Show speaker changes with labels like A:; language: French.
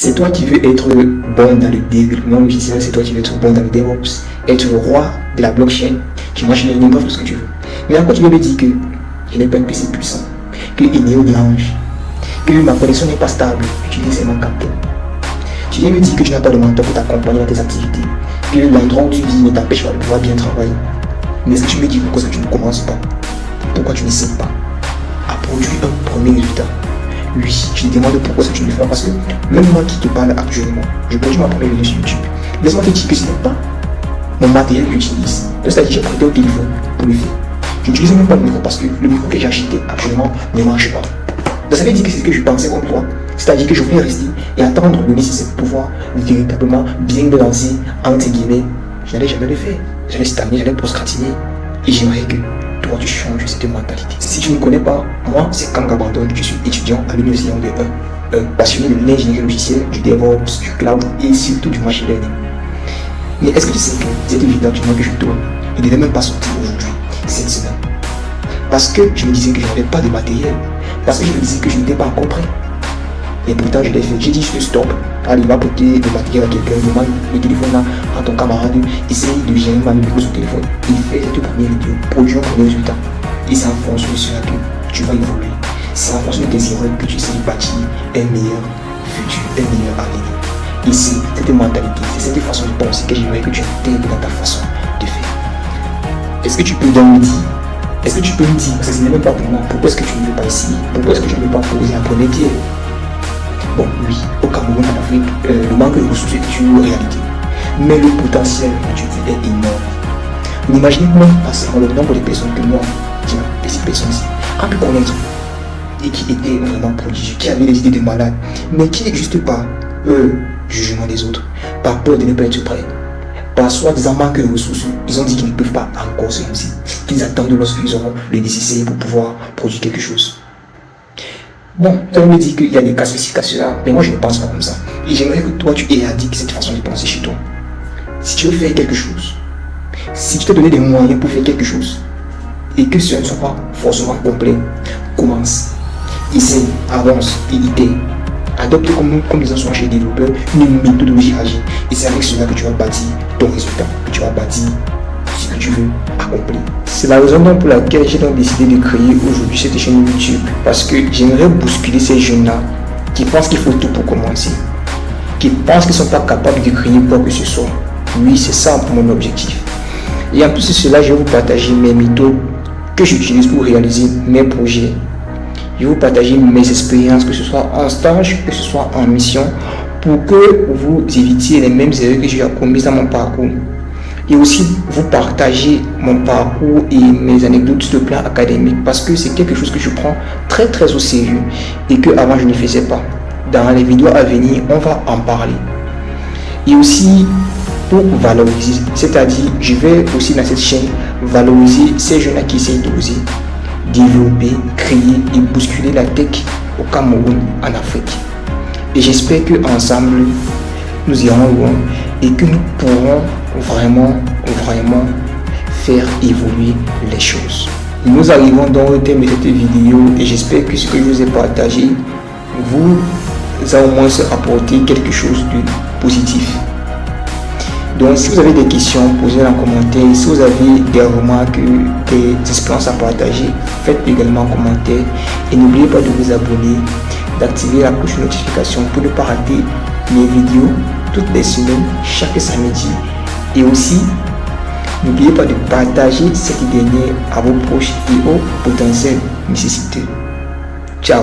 A: C'est toi qui veux être bon dans le développement logiciel, c'est toi qui veux être bon dans le DevOps, être le roi de la blockchain, tu imagines une bref, ce que tu veux. Mais encore tu veux me dire que je n'ai pas un PC puissant, qu'il est néo-blanche, que ma connexion n'est pas stable, utilise mon capteur. Tu viens me dire que tu n'as pas de mentor pour t'accompagner dans tes activités, que l'endroit où tu vis ne t'empêche pas de pouvoir bien travailler. Mais est-ce que tu me dis pourquoi tu ne commences pas? Pourquoi tu n'essaies pas à produire un premier résultat? Oui, je te demande pourquoi tu ne le fais pas, parce que même moi qui te parle actuellement, je produis ma première vidéo sur YouTube. Laisse-moi te dire que ce n'est pas mon matériel que j'utilise. C'est-à-dire que j'ai prêté au téléphone pour le faire. Je n'utilise même pas le micro parce que le micro que j'ai acheté actuellement ne marche pas. Donc ça veut dire que c'est ce que je pensais comme toi. C'est-à-dire que je voulais rester et attendre le nécessaire pour pouvoir véritablement bien me lancer, entre guillemets. Je n'allais jamais le faire. J'allais stagner, j'allais procrastiner. Et j'aimerais que toi tu changes cette mentalité. Si tu ne me connais pas, moi c'est Kang Abandon, je suis étudiant à l'université de 1, passionné de l'ingénierie logicielle, du DevOps, du cloud et surtout du machine learning. Mais est-ce que tu sais que cette vidéo que je tourne, il ne devait même pas sortir aujourd'hui, cette semaine? Parce que je me disais que je n'avais pas de matériel, parce que je me disais que je n'étais pas encore prêt. Et pourtant je l'ai fait, j'ai dit stop, allez va porter le matériel à quelqu'un, demande le téléphone là à ton camarade, essaye de gérer ma micro sur le téléphone. Il fait cette première vidéo, produit un premier résultat. Et c'est en fonction de cela que tu vas évoluer. C'est en fonction de tes erreurs que tu essaies de bâtir un meilleur futur, un meilleur avenir. Ici, cette mentalité, c'est cette façon de penser que j'aimerais que tu intègres dans ta façon de faire. Est-ce que tu peux donc me dire, est-ce que tu peux me dire, parce que ce n'est même pas pour moi, pourquoi est-ce que tu ne veux pas essayer? Pourquoi est-ce que tu ne veux pas poser un premier pied? Bon, oui, au Cameroun, en Afrique, le manque de ressources est une réalité. Mais le potentiel que tu veux est énorme. N'imaginez même pas seulement le nombre de personnes que moi, ces personnes-ci, a pu connaître et qui étaient vraiment prodigieux, qui avaient des idées de malades, mais qui, juste par jugement des autres, par peur de ne pas être prêts, par soi-disant manque de ressources, ils ont dit qu'ils ne peuvent pas encore se lancer, qu'ils attendent lorsqu'ils auront le nécessaire pour pouvoir produire quelque chose. Bon, ça me dit qu'il y a des cas spécifiques à cela, mais moi je ne pense pas comme ça. Et j'aimerais que toi tu éradiques cette façon de penser chez toi. Si tu veux faire quelque chose, si tu te donnes des moyens pour faire quelque chose, et que ce ne soit pas forcément complet, commence, essaie, avance et idée. Adopte comme les anciens chez les développeurs une méthodologie agile. Et c'est avec cela que tu vas bâtir ton résultat, que tu vas bâtir ce que tu veux accomplir. C'est la raison pour laquelle j'ai donc décidé de créer aujourd'hui cette chaîne YouTube. Parce que j'aimerais bousculer ces jeunes-là qui pensent qu'il faut tout pour commencer. Qui pensent qu'ils ne sont pas capables de créer quoi que ce soit. Oui, c'est ça mon objectif. Et en plus de cela, je vais vous partager mes méthodes que j'utilise pour réaliser mes projets. Je vais vous partager mes expériences, que ce soit en stage, que ce soit en mission, pour que vous évitiez les mêmes erreurs que j'ai commises dans mon parcours. Et aussi vous partager mon parcours et mes anecdotes sur le plan académique, parce que c'est quelque chose que je prends très très au sérieux et que avant je ne faisais pas. Dans les vidéos à venir, on va en parler. Et aussi pour valoriser, c'est-à-dire je vais aussi dans cette chaîne valoriser ces jeunes qui essayent d'oser développer, créer et bousculer la tech au Cameroun, en Afrique. Et j'espère que ensemble nous irons loin et que nous pourrons vraiment faire évoluer les choses. Nous arrivons donc au terme de cette vidéo et j'espère que ce que je vous ai partagé vous a au moins apporté quelque chose de positif. Donc si vous avez des questions, posez-les en commentaire. Si vous avez des remarques, des expériences à partager, faites-le également en commentaire. Et n'oubliez pas de vous abonner, d'activer la cloche de notification pour ne pas rater mes vidéos toutes les semaines, chaque samedi. Et aussi, n'oubliez pas de partager cette dernière à vos proches et aux potentiels nécessiteux. Ciao!